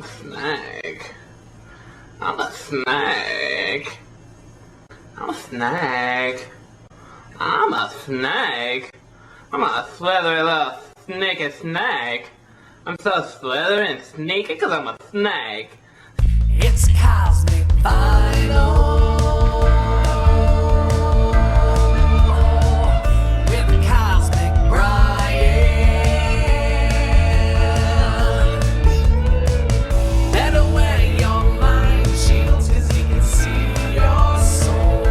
Snake. I'm a snake. I'm a snake. I'm a snake. I'm a slithery little sneaky snake. I'm so slithery and sneaky because I'm a snake. It's Cosmic Vinyl with Cosmic Brian. Better wear your mind shields cause he can see your soul.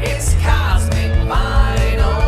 It's Cosmic Vinyl.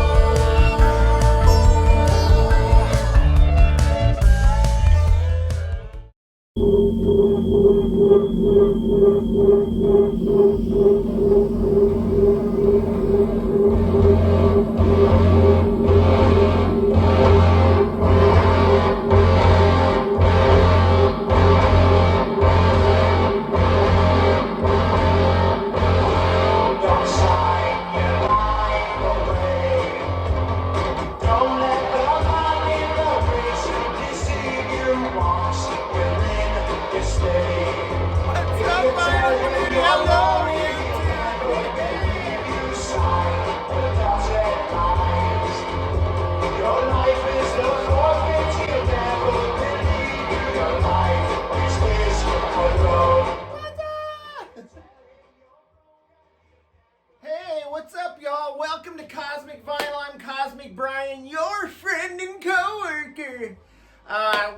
Hey, what's up, y'all? Welcome to Cosmic Vinyl. I'm Cosmic Brian, your friend and coworker.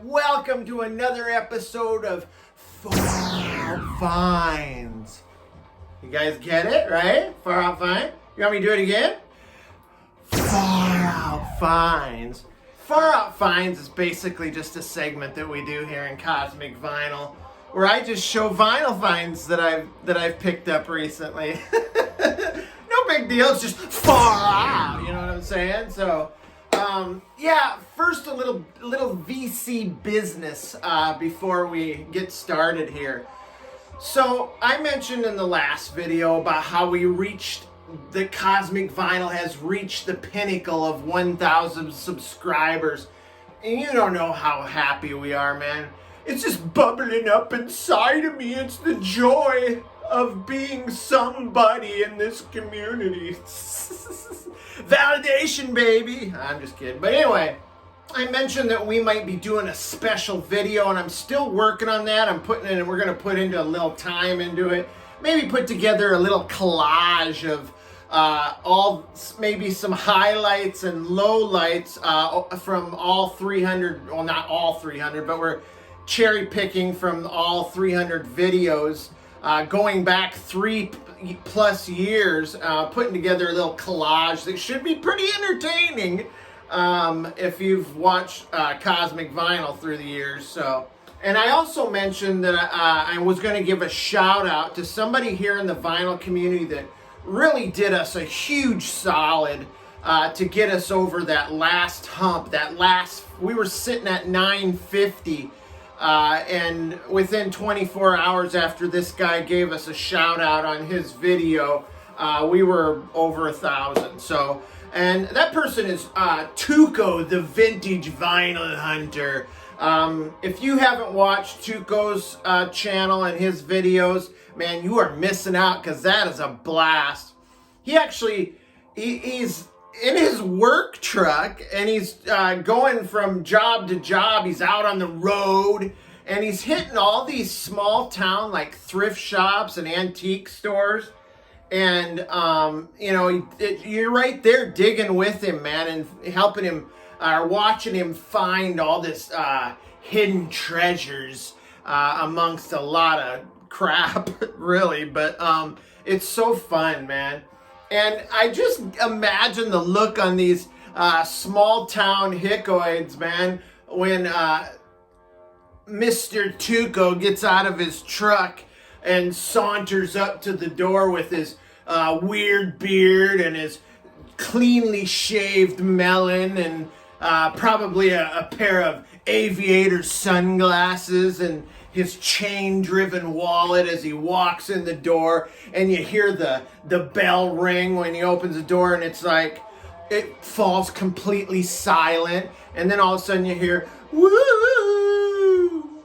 Welcome to another episode of Far Out Finds. You guys get it, right? Far Out Finds. You want me to do it again? Far Out Finds. Far Out Finds is basically just a segment that we do here in Cosmic Vinyl, where I just show vinyl finds that I've picked up recently. No big deal. It's just far out. You know what I'm saying? So, yeah. First, a little VC business before we get started here. So, I mentioned in the last video about how the Cosmic Vinyl has reached the pinnacle of 1,000 subscribers, and you don't know how happy we are, man. It's just bubbling up inside of me. It's the joy of being somebody in this community. Validation, baby. I'm just kidding. But anyway, I mentioned that we might be doing a special video, and I'm still working on that. We're going to put into a little time into it. Maybe put together a little collage of maybe some highlights and lowlights from all 300, well, not all 300, but we're cherry picking from all 300 videos going back 3+ years, putting together a little collage that should be pretty entertaining if you've watched Cosmic Vinyl through the years. So, and I also mentioned that I was going to give a shout out to somebody here in the vinyl community that really did us a huge solid to get us over that last hump. We were sitting at 950. And within 24 hours after this guy gave us a shout out on his video, we were over 1,000. So, and that person is TUCO, the vintage vinyl hunter. If you haven't watched TUCO's channel and his videos, man, you are missing out because that is a blast. He's in his work truck, and he's going from job to job. He's out on the road, and he's hitting all these small town like thrift shops and antique stores. And you're right there digging with him, man, and helping him, watching him find all this hidden treasures amongst a lot of crap, really. But it's so fun, man. And I just imagine the look on these small town hickoids, man, when Mr. TUCO gets out of his truck and saunters up to the door with his weird beard and his cleanly shaved melon and probably a pair of aviator sunglasses and his chain-driven wallet as he walks in the door, and you hear the bell ring when he opens the door, and it's like it falls completely silent, and then all of a sudden you hear woo,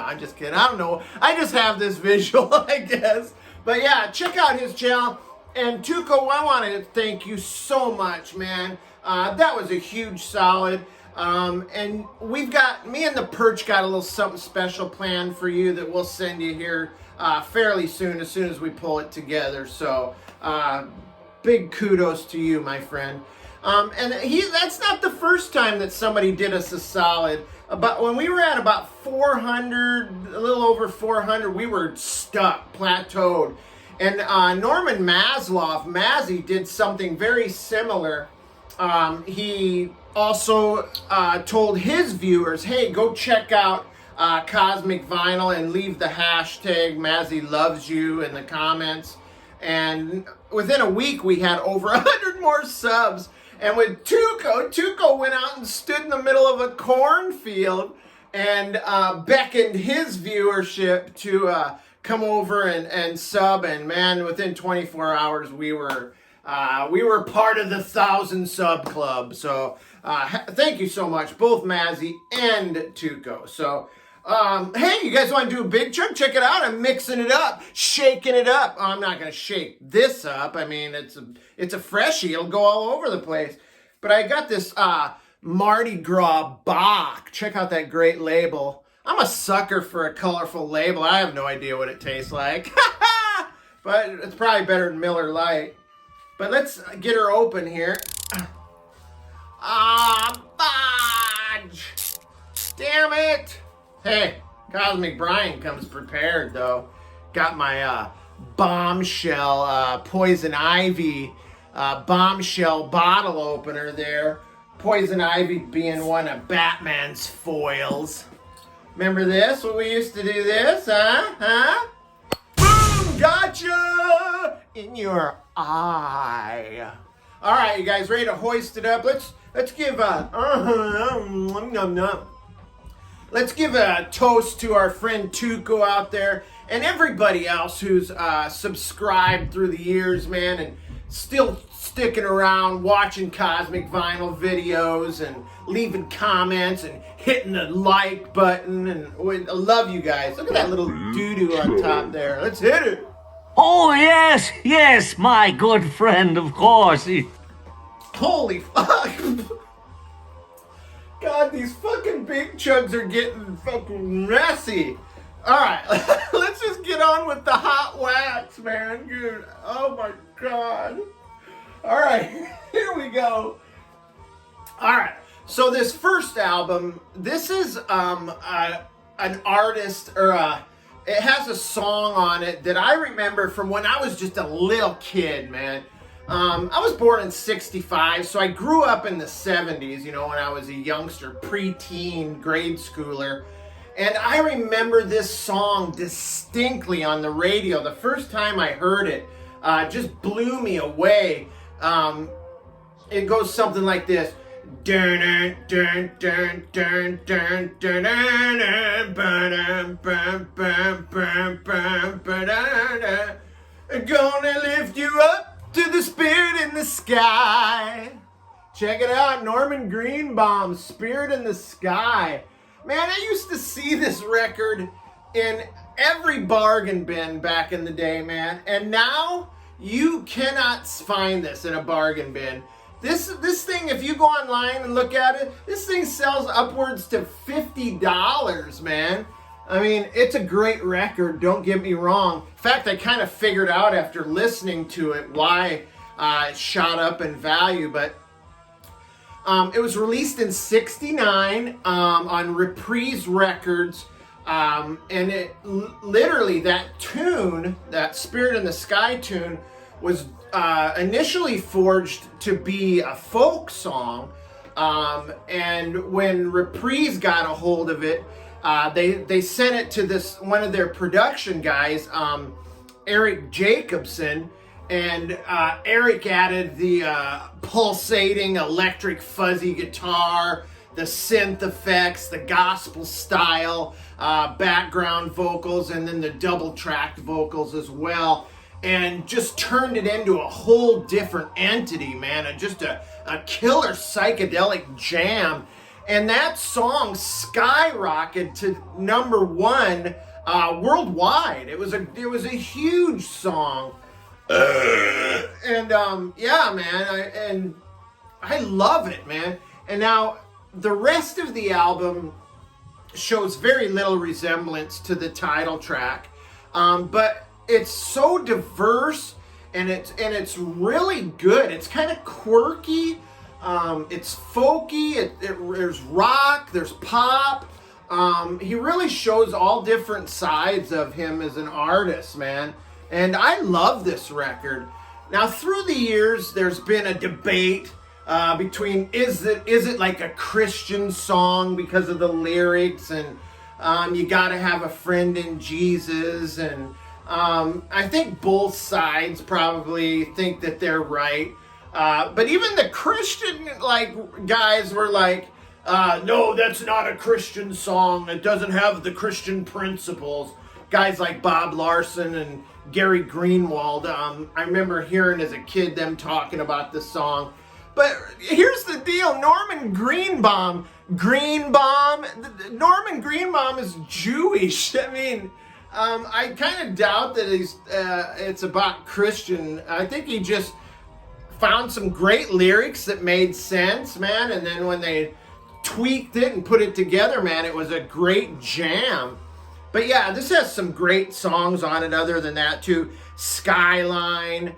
I'm just kidding. I don't know. I just have this visual, I guess. But yeah, check out his channel. And TUCO, I want to thank you so much, man. That was a huge solid. And we've got, me and the Perch got a little something special planned for you that we'll send you here fairly soon as we pull it together. So big kudos to you, my friend. And that's not the first time that somebody did us a solid. But when we were at about 400, a little over 400, we were stuck, plateaued. And Norman MAZZY did something very similar. He also told his viewers, hey, go check out Cosmic Vinyl and leave the hashtag MAZZY loves you in the comments. And within a week, we had over 100 more subs. And with TUCO went out and stood in the middle of a cornfield and beckoned his viewership to come over and sub. And man, within 24 hours, we were part of the 1,000 sub club. So thank you so much, both MAZZY and TUCO. So hey, you guys want to do a big chug? Check it out. I'm mixing it up, shaking it up. Oh, I'm not going to shake this up. I mean, it's a freshie. It'll go all over the place. But I got this Mardi Gras Bach. Check out that great label. I'm a sucker for a colorful label. I have no idea what it tastes like. But it's probably better than Miller Lite. But let's get her open here. Fudge! Damn it! Hey, Cosmic Brian comes prepared, though. Got my Bombshell Poison Ivy Bombshell bottle opener there. Poison Ivy being one of Batman's foils. Remember this? When we used to do this, huh? Boom! Gotcha! In your eye. All right, you guys ready to hoist it up? Let's give Let's give a toast to our friend TUCO out there and everybody else who's subscribed through the years, man, and still sticking around, watching Cosmic Vinyl videos and leaving comments and hitting the like button. And I love you guys. Look at that little doo-doo on top there. Let's hit it. Oh, yes, my good friend, of course. Holy fuck. God, these fucking big chugs are getting fucking messy. All right, let's just get on with the hot wax, man. Dude, oh my God. All right, here we go. All right, so this first album, this is an artist, or it has a song on it that I remember from when I was just a little kid, man. I was born in 65, so I grew up in the 70s, you know, when I was a youngster, preteen, grade schooler. And I remember this song distinctly on the radio. The first time I heard it, just blew me away. It goes something like this. Gonna lift you up to the Spirit in the Sky. Check it out, Norman Greenbaum, Spirit in the Sky. Man, I used to see this record in every bargain bin back in the day, man. And now you cannot find this in a bargain bin. This thing, if you go online and look at it, this thing sells upwards to $50, man. I mean, it's a great record, don't get me wrong. In fact, I kind of figured out after listening to it why it shot up in value, but it was released in '69 on Reprise Records, and it literally, that tune, that Spirit in the Sky tune, was initially forged to be a folk song, and when Reprise got a hold of it, they sent it to one of their production guys, Eric Jacobson, and Eric added the pulsating electric fuzzy guitar, the synth effects, the gospel style background vocals, and then the double tracked vocals as well, and just turned it into a whole different entity, man. Just a killer psychedelic jam. And that song skyrocketed to #1 worldwide. It was a huge song. And yeah, man, I love it, man. And now the rest of the album shows very little resemblance to the title track, but it's so diverse and it's really good. It's kind of quirky. It's folky. There's rock. There's pop. He really shows all different sides of him as an artist, man. And I love this record. Now, through the years, there's been a debate between is it like a Christian song because of the lyrics, and you gotta have a friend in Jesus, and I think both sides probably think that they're right. But even the Christian guys were like, no, that's not a Christian song. It doesn't have the Christian principles. Guys like Bob Larson and Gary Greenwald. I remember hearing as a kid them talking about this song. But here's the deal. Norman Greenbaum is Jewish. I mean, I kind of doubt that it's about Christian. I think he just found some great lyrics that made sense, man. And then when they tweaked it and put it together, man, it was a great jam. But yeah, this has some great songs on it other than that too. Skyline,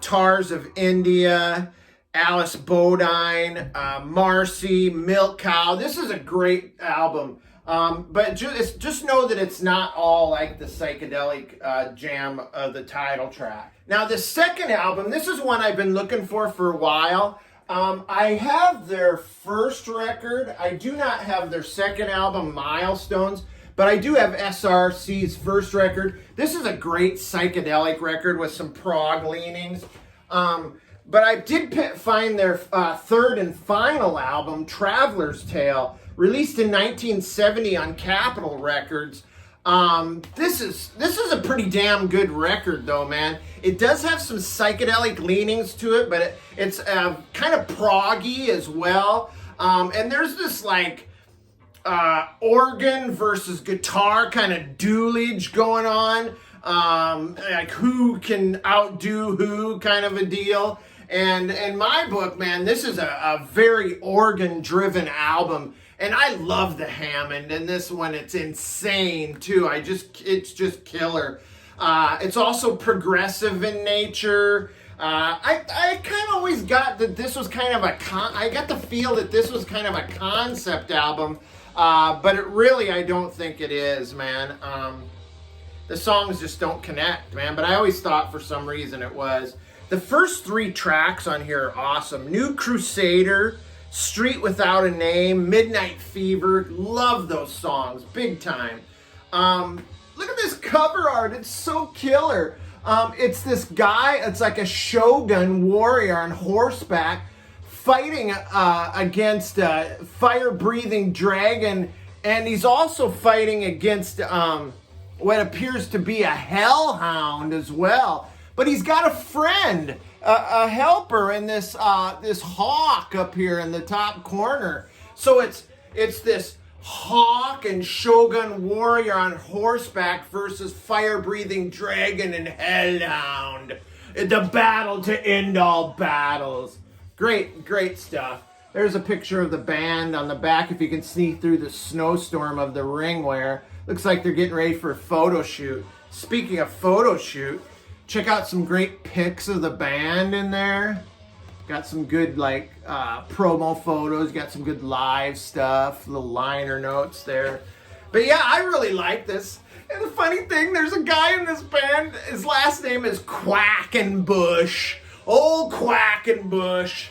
Tars of India, Alice Bodine, Marcy, Milk Cow. This is a great album. But just know that it's not all like the psychedelic jam of the title track. Now, the second album, this is one I've been looking for a while. I have their first record. I do not have their second album, Milestones, but I do have SRC's first record. This is a great psychedelic record with some prog leanings. But I did find their third and final album, Traveler's Tale, released in 1970 on Capitol Records. This is a pretty damn good record, though, man. It does have some psychedelic leanings to it, but it's kind of proggy as well. And there's this like organ versus guitar kind of duelage going on, like who can outdo who kind of a deal. And in my book, man, this is a very organ-driven album. And I love the Hammond, and this one, it's insane too. It's just killer. It's also progressive in nature. I kind of always got that this was kind of I got the feel that this was kind of a concept album, but I don't think it is, man. The songs just don't connect, man, but I always thought for some reason it was. The first 3 tracks on here are awesome. New Crusader, Street Without a Name, Midnight Fever. Love those songs, big time. Look at this cover art. It's so killer. It's this guy, it's like a shogun warrior on horseback fighting against a fire-breathing dragon, and he's also fighting against what appears to be a hellhound as well. But he's got a friend, a helper in this hawk up here in the top corner. So it's this hawk and shogun warrior on horseback versus fire-breathing dragon and hellhound. The battle to end all battles. Great stuff. There's a picture of the band on the back if you can see through the snowstorm of the ring wear. Looks like they're getting ready for a photo shoot. Speaking of photo shoot, check out some great pics of the band in there. Got some good promo photos. Got some good live stuff. Little liner notes there. But yeah, I really like this. And the funny thing, there's a guy in this band. His last name is Quackenbush. Old Quackenbush.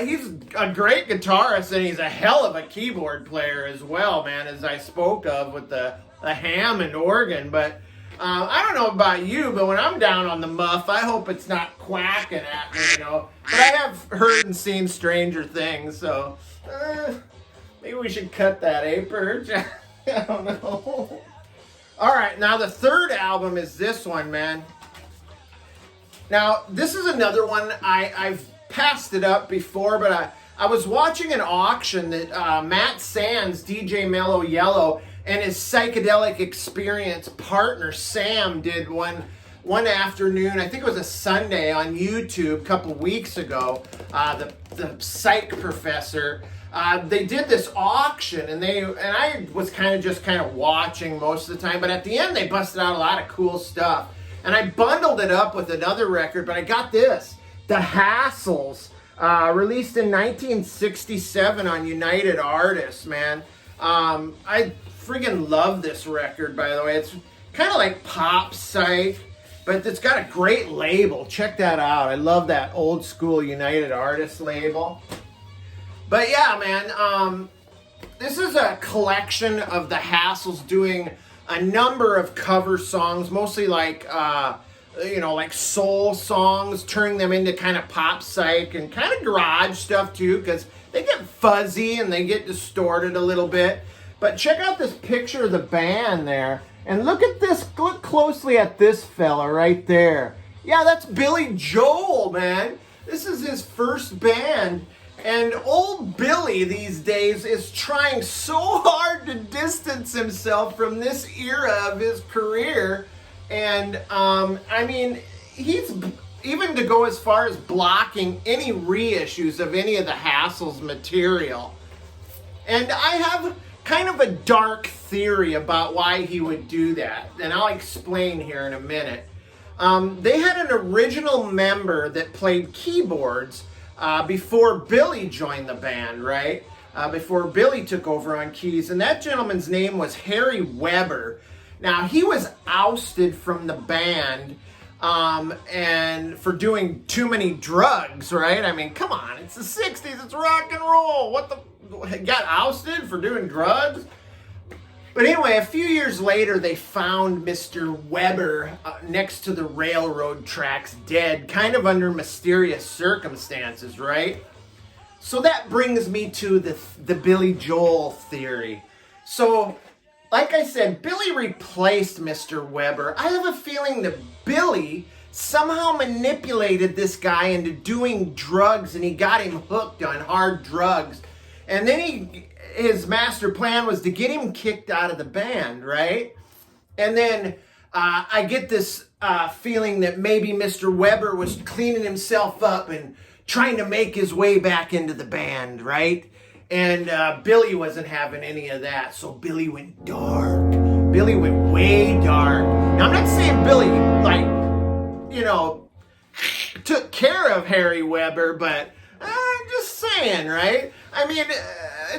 He's a great guitarist, and he's a hell of a keyboard player as well, man, as I spoke of with the Hammond organ. But I don't know about you, but when I'm down on the muff, I hope it's not quacking at me, you know. But I have heard and seen stranger things, so maybe we should cut that, eh, Purge? I don't know. All right, now the third album is this one, man. Now, this is another one. I've passed it up before, but I was watching an auction that Matt Sands, DJ Mellow Yellow, and his Psychedelic Experience partner Sam did one afternoon. I think it was a Sunday on YouTube a couple weeks ago. The Psych professor. They did this auction, and I was kind of watching most of the time. But at the end, they busted out a lot of cool stuff, and I bundled it up with another record. But I got this, the Hassles, released in 1967 on United Artists. Man, I friggin' love this record. By the way, it's kind of like pop psych, but it's got a great label. Check that out. I love that old school United Artists label. But yeah, man, this is a collection of the Hassles doing a number of cover songs, mostly like, like soul songs, turning them into kind of pop psych and kind of garage stuff too, because they get fuzzy and they get distorted a little bit. But check out this picture of the band there. And look at this, look closely at this fella right there. Yeah, that's Billy Joel, man. This is his first band. And old Billy these days is trying so hard to distance himself from this era of his career. And, I mean, he's even to go as far as blocking any reissues of any of the Hassles material. And I have kind of a dark theory about why he would do that, and I'll explain here in a minute. They had an original member that played keyboards before Billy joined the band, right? Before Billy took over on keys, and that gentleman's name was Harry Weber. Now, he was ousted from the band and for doing too many drugs, right? I mean, come on, it's the 60s, it's rock and roll. What the, got ousted for doing drugs? But anyway, a few years later, they found Mr. Weber next to the railroad tracks dead, kind of under mysterious circumstances, right? So that brings me to the Billy Joel theory. So, like I said, Billy replaced Mr. Weber. I have a feeling that Billy somehow manipulated this guy into doing drugs, and he got him hooked on hard drugs. And then his master plan was to get him kicked out of the band, right? And then I get this feeling that maybe Mr. Weber was cleaning himself up and trying to make his way back into the band, right? And Billy wasn't having any of that, so Billy went dark. Billy went way dark. Now, I'm not saying Billy, took care of Harry Weber, but I'm just saying, right? I mean,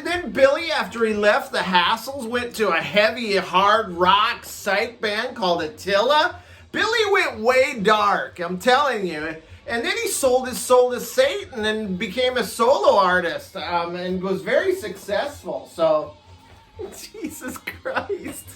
then Billy, after he left the Hassles, went to a heavy, hard rock psych band called Attila. Billy went way dark, I'm telling you. And then he sold his soul to Satan and became a solo artist and was very successful. So, Jesus Christ.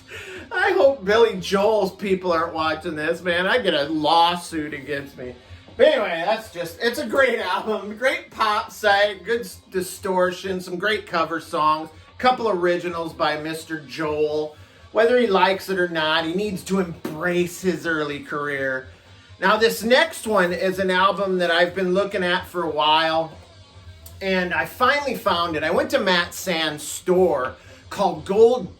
I hope Billy Joel's people aren't watching this, man. I get a lawsuit against me. But anyway, it's a great album. Great pop psych, good distortion, some great cover songs, couple originals by Mr. Joel. Whether he likes it or not, he needs to embrace his early career. Now, this next one is an album that I've been looking at for a while, and I finally found it. I went to Matt Sands' store called Gold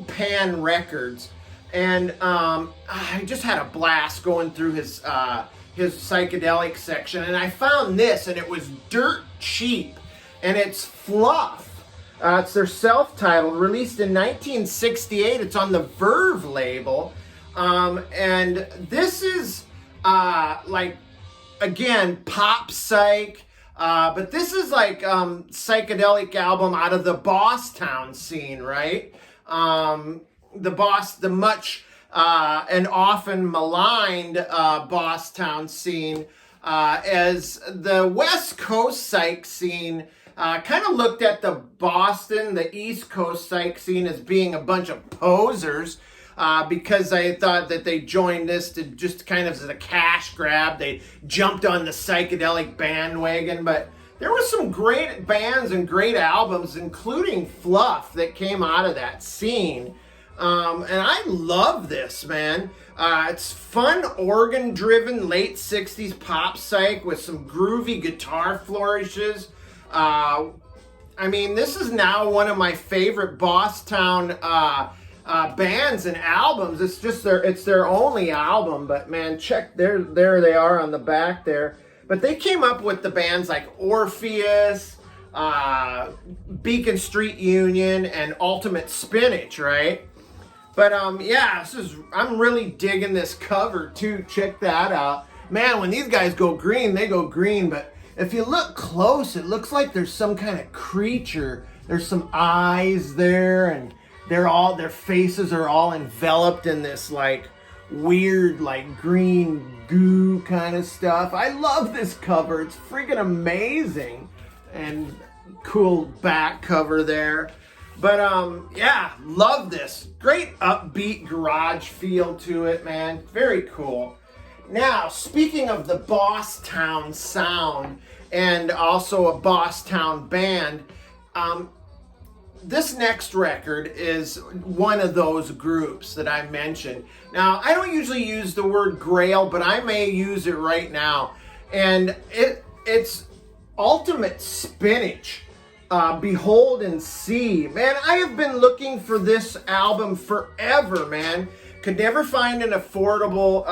Pan Records, and I just had a blast going through his psychedelic section, and I found this, and it was dirt cheap, and it's PHLUPH. It's their self-titled, released in 1968. It's on the Verve label. And this is, again, pop psych, but this is psychedelic album out of the Bosstown scene, right? The much, and often maligned, Bosstown scene, as the West Coast psych scene, kind of looked at the East Coast psych scene as being a bunch of posers. Because I thought that they joined this to just kind of as a cash grab. They jumped on the psychedelic bandwagon, but there were some great bands and great albums, including PHLUPH, that came out of that scene. And I love this, man. It's fun, organ-driven, late 60s pop psych with some groovy guitar flourishes. I mean, this is now one of my favorite Bosstown bands and albums. It's just their only album, but man, check there they are on the back there. But they came up with the bands like Orpheus, Beacon Street Union, and Ultimate Spinach, right? But yeah, I'm really digging this cover too. Check that out. Man, when these guys go green, they go green, but if you look close, it looks like there's some kind of creature. There's some eyes there, and their faces are all enveloped in this like weird like green goo kind of stuff. I love this cover. It's freaking amazing. And cool back cover there. But yeah, love this. Great upbeat garage feel to it, man. Very cool. Now, speaking of the Bosstown sound and also a Bosstown band, this next record is one of those groups that I mentioned. Now, I don't usually use the word grail, but I may use it right now. And it's Ultimate Spinach. Behold and See. Man, I have been looking for this album forever, man. Could never find an affordable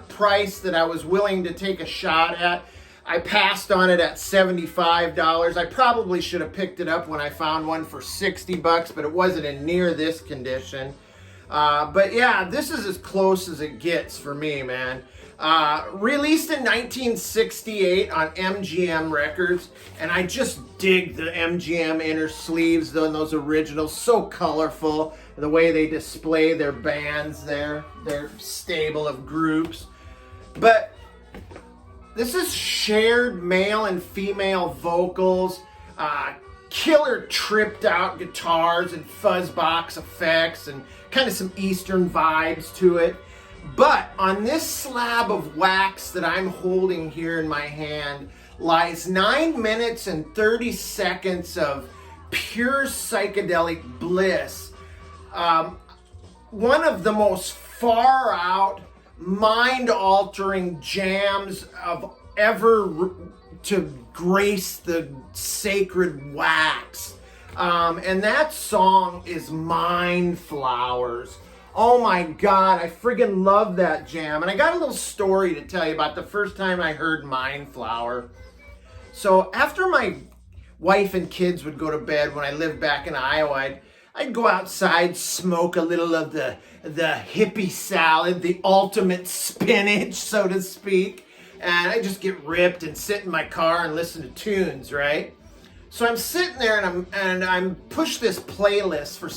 price that I was willing to take a shot at. I passed on it at $75. I probably should have picked it up when I found one for $60, but it wasn't in near this condition. But yeah, this is as close as it gets for me, man. Released in 1968 on MGM Records, and I just dig the MGM inner sleeves, those originals, so colorful, the way they display their bands there, their stable of groups. But this is shared male and female vocals, killer tripped out guitars and fuzzbox effects, and kind of some Eastern vibes to it. But on this slab of wax that I'm holding here in my hand lies 9 minutes and 30 seconds of pure psychedelic bliss. One of the most far out, mind-altering jams of ever to grace the sacred wax. And that song is Mind Flowers. Oh my God, I friggin' love that jam. And I got a little story to tell you about the first time I heard Mind Flower. So after my wife and kids would go to bed when I lived back in Iowa, I'd go outside, smoke a little of the hippie salad, the ultimate spinach, so to speak. And I just get ripped and sit in my car and listen to tunes, right? So I'm sitting there and I'm push this playlist for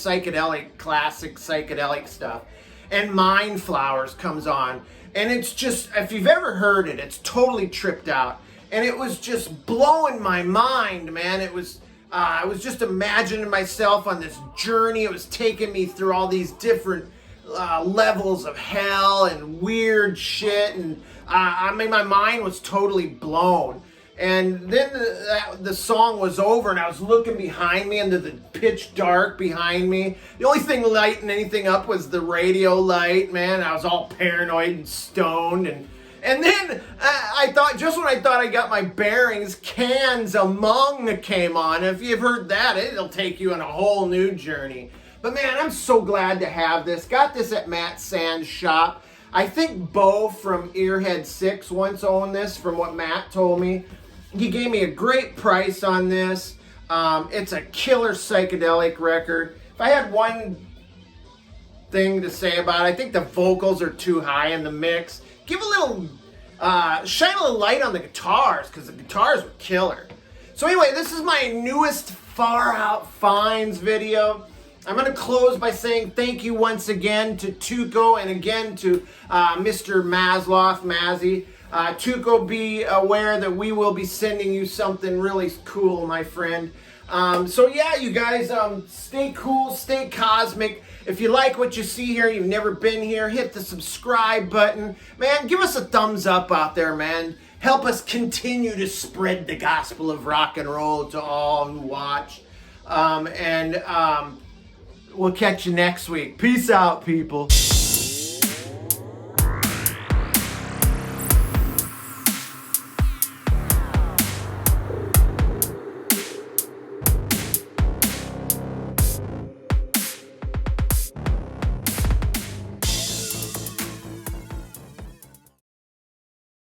classic psychedelic stuff, and Mind Flowers comes on, and it's just, if you've ever heard it, it's totally tripped out, and it was just blowing my mind, man. It was, I was just imagining myself on this journey. It was taking me through all these different levels of hell and weird shit, and I mean, my mind was totally blown. And then the song was over, and I was looking behind me into the pitch dark behind me. The only thing lighting anything up was the radio light, man. I was all paranoid and stoned. And then I thought, just when I thought I got my bearings, Cans Among came on. If you've heard that, it'll take you on a whole new journey. But man, I'm so glad to have this. Got this at Matt Sand's shop. I think Bo from Earhead 6 once owned this, from what Matt told me. He gave me a great price on this. It's a killer psychedelic record. If I had one thing to say about it, I think the vocals are too high in the mix. Give a little, shine a little light on the guitars, because the guitars were killer. So anyway, this is my newest Far Out Finds video. I'm going to close by saying thank you once again to TUCO, and again to Mr. MAZZY. TUCO, be aware that we will be sending you something really cool, my friend. So yeah, you guys, stay cool, stay cosmic. If you like what you see here, you've never been here, hit the subscribe button. Man, give us a thumbs up out there, man. Help us continue to spread the gospel of rock and roll to all who watch. We'll catch you next week. Peace out, people.